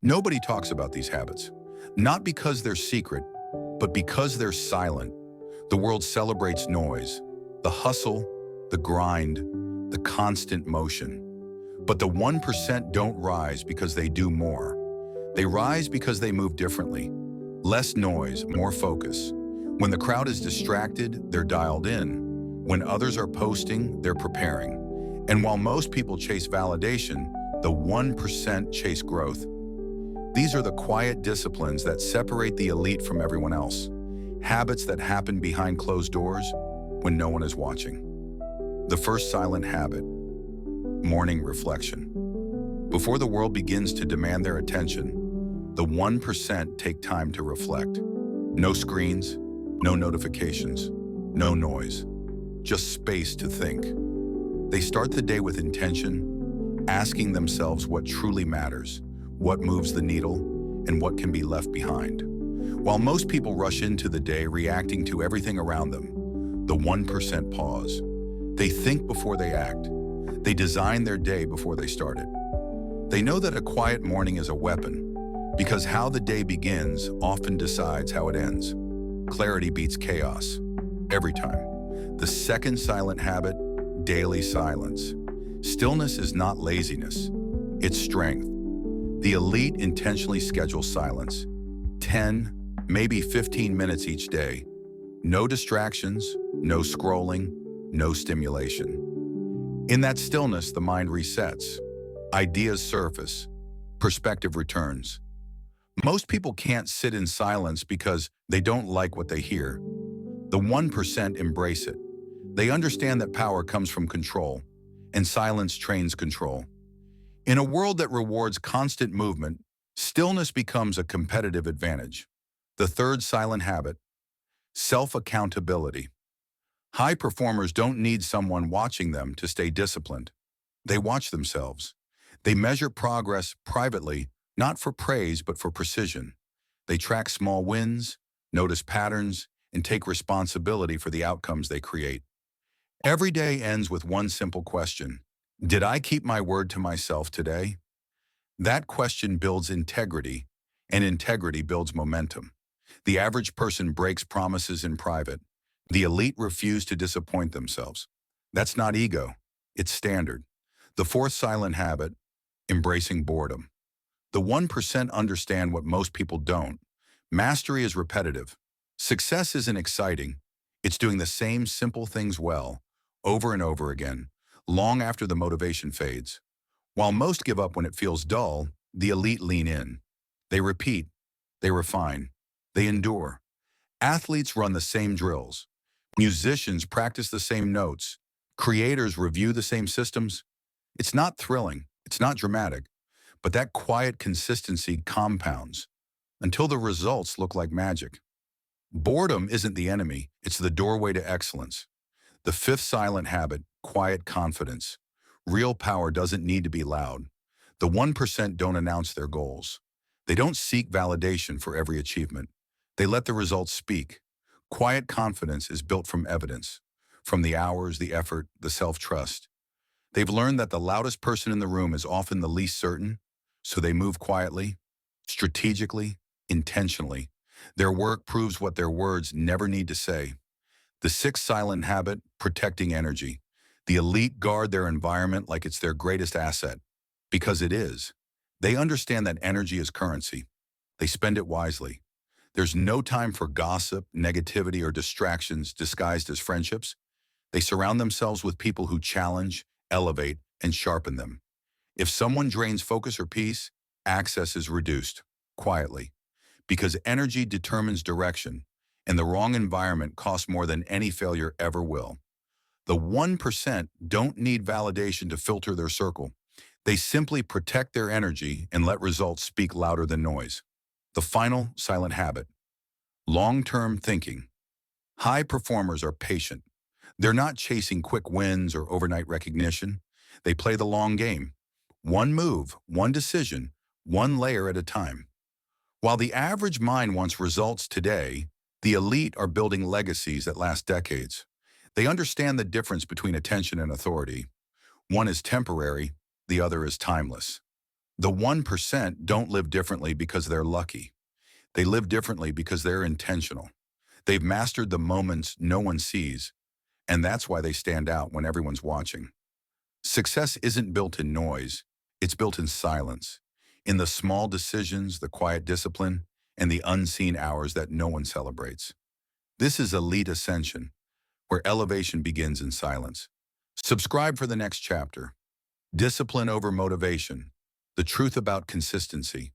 Nobody talks about these habits, not because they're secret, but because they're silent. The world celebrates noise, the hustle, the grind, the constant motion. But the 1% don't rise because they do more. They rise because they move differently. Less noise, more focus. When the crowd is distracted, they're dialed in. When others are posting, they're preparing. And while most people chase validation, the 1% chase growth. These are the quiet disciplines that separate the elite from everyone else. Habits that happen behind closed doors when no one is watching. The first silent habit, morning reflection. Before the world begins to demand their attention, the 1% take time to reflect. No screens, no notifications, no noise, just space to think. They start the day with intention, asking themselves what truly matters, what moves the needle, and what can be left behind. While most people rush into the day reacting to everything around them, the 1% pause. They think before they act. They design their day before they start it. They know that a quiet morning is a weapon, because how the day begins often decides how it ends. Clarity beats chaos, every time. The second silent habit, daily silence. Stillness is not laziness, it's strength. The elite intentionally schedule silence. 10, maybe 15 minutes each day. No distractions, no scrolling, no stimulation. In that stillness, the mind resets. Ideas surface. Perspective returns. Most people can't sit in silence because they don't like what they hear. The 1% embrace it. They understand that power comes from control, and silence trains control. In a world that rewards constant movement, stillness becomes a competitive advantage. The third silent habit, self-accountability. High performers don't need someone watching them to stay disciplined. They watch themselves. They measure progress privately, not for praise but for precision. They track small wins, notice patterns, and take responsibility for the outcomes they create. Every day ends with one simple question. Did I keep my word to myself today? That question builds integrity, and integrity builds momentum. The average person breaks promises in private. The elite refuse to disappoint themselves. That's not ego, it's standard. The fourth silent habit, embracing boredom. The 1% understand what most people don't. Mastery is repetitive. Success isn't exciting. It's doing the same simple things well, over and over again, long after the motivation fades. While most give up when it feels dull, the elite lean in. They repeat, they refine, they endure. Athletes run the same drills. Musicians practice the same notes. Creators review the same systems. It's not thrilling, it's not dramatic, but that quiet consistency compounds until the results look like magic. Boredom isn't the enemy, it's the doorway to excellence. The fifth silent habit, quiet confidence. Real power doesn't need to be loud. The 1% don't announce their goals. They don't seek validation for every achievement. They let the results speak. Quiet confidence is built from evidence, from the hours, the effort, the self-trust. They've learned that the loudest person in the room is often the least certain, so they move quietly, strategically, intentionally. Their work proves what their words never need to say. The sixth silent habit, protecting energy. The elite guard their environment like it's their greatest asset, because it is. They understand that energy is currency. They spend it wisely. There's no time for gossip, negativity, or distractions disguised as friendships. They surround themselves with people who challenge, elevate, and sharpen them. If someone drains focus or peace, access is reduced, quietly. Because energy determines direction, and the wrong environment costs more than any failure ever will. The 1% don't need validation to filter their circle. They simply protect their energy and let results speak louder than noise. The final silent habit, long-term thinking. High performers are patient. They're not chasing quick wins or overnight recognition. They play the long game. One move, one decision, one layer at a time. While the average mind wants results today, the elite are building legacies that last decades. They understand the difference between attention and authority. One is temporary, the other is timeless. The 1% don't live differently because they're lucky. They live differently because they're intentional. They've mastered the moments no one sees, and that's why they stand out when everyone's watching. Success isn't built in noise, it's built in silence, in the small decisions, the quiet discipline, and the unseen hours that no one celebrates. This is Elite Ascension, where elevation begins in silence. Subscribe for the next chapter. Discipline over motivation. The truth about consistency.